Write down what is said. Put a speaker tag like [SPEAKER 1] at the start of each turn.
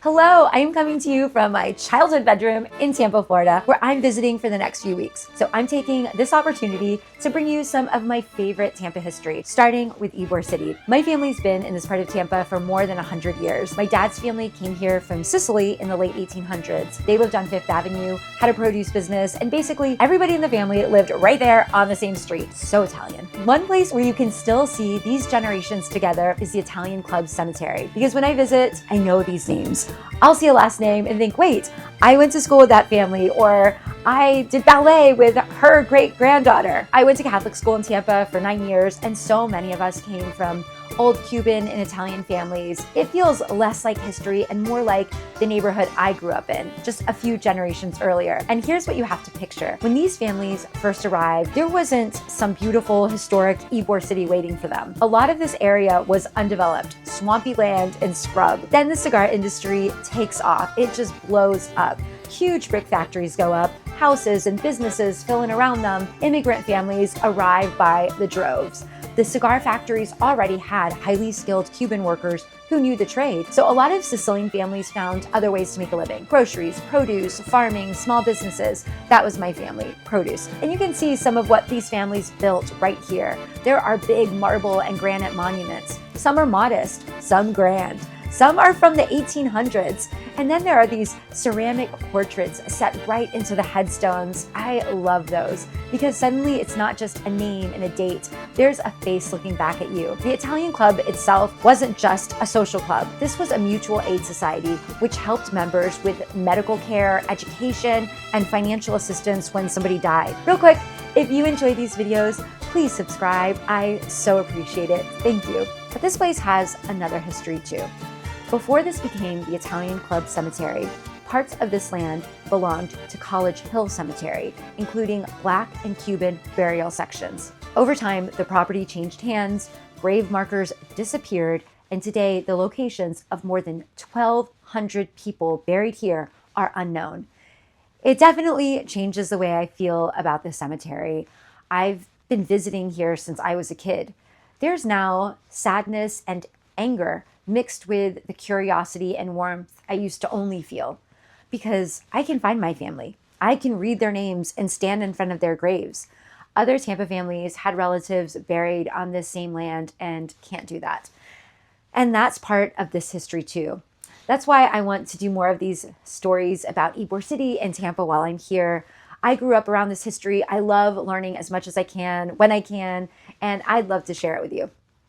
[SPEAKER 1] Hello, I am coming to you from my childhood bedroom in Tampa, Florida, where I'm visiting for the next few weeks. So I'm taking this opportunity to bring you some of my favorite Tampa history, starting with Ybor City. My family's been in this part of Tampa for more than 100 years. My dad's family came here from Sicily in the late 1800s. They lived on Fifth Avenue, had a produce business, and basically everybody in the family lived right there on the same street. So Italian. One place where you can still see these generations together is the Italian Club Cemetery, because when I visit, I know these names. I'll see a last name and think, wait, I went to school with that family, or I did ballet with her great-granddaughter. I went to Catholic school in Tampa for 9 years, and so many of us came from old Cuban and Italian families. It feels less like history and more like the neighborhood I grew up in, just a few generations earlier. And here's what you have to picture. When these families first arrived, there wasn't some beautiful, historic Ybor City waiting for them. A lot of this area was undeveloped, swampy land and scrub. Then the cigar industry takes off. It just blows up. Huge brick factories go up, houses and businesses fill in around them, immigrant families arrive by the droves. The cigar factories already had highly skilled Cuban workers who knew the trade. So a lot of Sicilian families found other ways to make a living. Groceries, produce, farming, small businesses. That was my family, produce. And you can see some of what these families built right here. There are big marble and granite monuments. Some are modest, some grand. Some are from the 1800s. And then there are these ceramic portraits set right into the headstones. I love those because suddenly it's not just a name and a date. There's a face looking back at you. The Italian Club itself wasn't just a social club. This was a mutual aid society which helped members with medical care, education, and financial assistance when somebody died. Real quick, if you enjoy these videos, please subscribe. I so appreciate it. Thank you. But this place has another history too. Before this became the Italian Club Cemetery, parts of this land belonged to College Hill Cemetery, including Black and Cuban burial sections. Over time, the property changed hands, grave markers disappeared, and today the locations of more than 1,200 people buried here are unknown. It definitely changes the way I feel about the cemetery. I've been visiting here since I was a kid. There's now sadness and anger mixed with the curiosity and warmth I used to only feel, because I can find my family. I can read their names and stand in front of their graves. Other Tampa families had relatives buried on this same land and can't do that. And that's part of this history too. That's why I want to do more of these stories about Ybor City and Tampa while I'm here. I grew up around this history. I love learning as much as I can, when I can, and I'd love to share it with you.